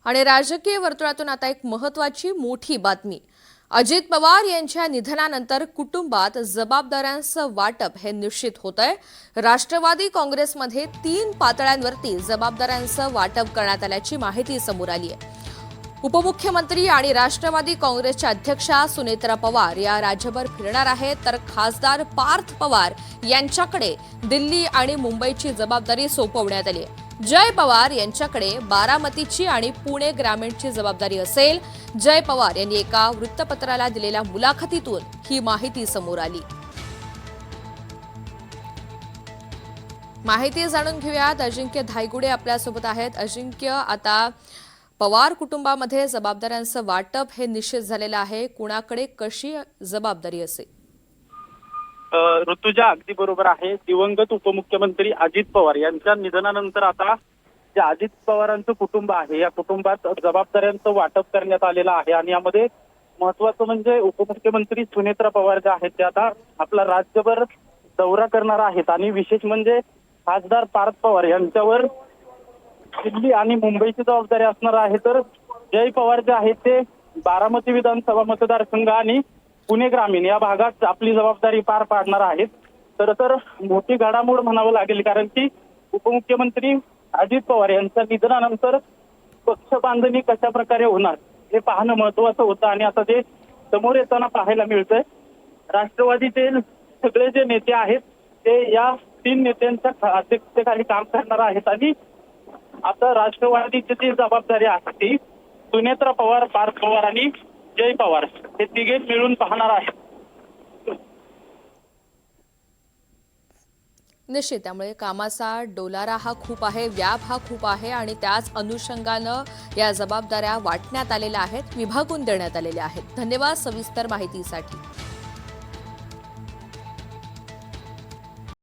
आणि राजकीय वर्तुळातून आता एक महत्त्वाची मोठी बातमी। अजित पवार यांच्या निधनानंतर कुटुंबात जबाबदाऱ्यांचं वाटप हे निश्चित होतंय। राष्ट्रवादी काँग्रेसमध्ये 3 पातळ्यांवरती जबाबदाऱ्यांचं वाटप करण्यात आल्याची माहिती समोर आली आहे। उपमुख्यमंत्री आणि राष्ट्रवादी काँग्रेसच्या अध्यक्षा सुनेत्रा पवार या राज्यभर फिरणार आहेत, तर खासदार पार्थ पवार यांच्याकडे दिल्ली आणि मुंबईची जबाबदारी सोपवण्यात आली आहे। जय पवार यांच्याकडे बारामतीची आणि पुणे ग्रामीणची जबाबदारी असेल। जय पवार यांनी एका वृत्तपत्राला दिलेल्या मुलाखतीतून ही माहिती समोर आली। माहिती जाणून घेऊयात, अजिंक्य धायगुडे आपल्यासोबत आहेत। अजिंक्य, आता पवार कुटुंबामध्ये जबाबदाऱ्यांचं वाटप हे निश्चित झालेलं आहे, कुणाकडे कशी जबाबदारी असेल? ऋतुजा अगदी बरोबर आहे। दिवंगत उपमुख्यमंत्री अजित पवार यांच्या निधनानंतर आता जे अजित पवारांचं कुटुंब आहे या कुटुंबात जबाबदाऱ्यांचं वाटप करण्यात आलेलं आहे आणि यामध्ये महत्वाचं म्हणजे उपमुख्यमंत्री सुनेत्रा पवार जे आहेत ते आता आपला राज्यभर दौरा करणार आहेत आणि विशेष म्हणजे खासदार पार्थ पवार यांच्यावर दिल्ली आणि मुंबईची जबाबदारी असणार आहे। तर जय पवार जे आहेत ते बारामती विधानसभा मतदारसंघ आणि पुणे ग्रामीण या भागात आपली जबाबदारी पार पाडणार आहेत। तर मोठी घडामोड म्हणावं लागेल, कारण की उपमुख्यमंत्री अजित पवार यांच्या निधनानंतर पक्ष बांधणी कशा प्रकारे होणार हे पाहणं महत्वाचं होतं आणि आता ते समोर येताना पाहायला मिळतंय। राष्ट्रवादीचे सगळे जे नेते आहेत ते या 3 नेत्यांच्या अध्यक्षतेखाली काम करणार आहेत आणि आता राष्ट्रवादीची जी जबाबदारी आहे ती सुनेत्रा पवार, पार्थ पवार आणि जय पवार हे तिघे मिळून पाहणार आहेत। निश्चित, त्यामुळे कामाचा डोलारा हा खूप आहे, व्याप हा खूप आहे आणि त्याच अनुषंगानं या जबाबदाऱ्या वाटण्यात आलेल्या आहेत, विभागून देण्यात आलेल्या आहेत। धन्यवाद सविस्तर माहितीसाठी।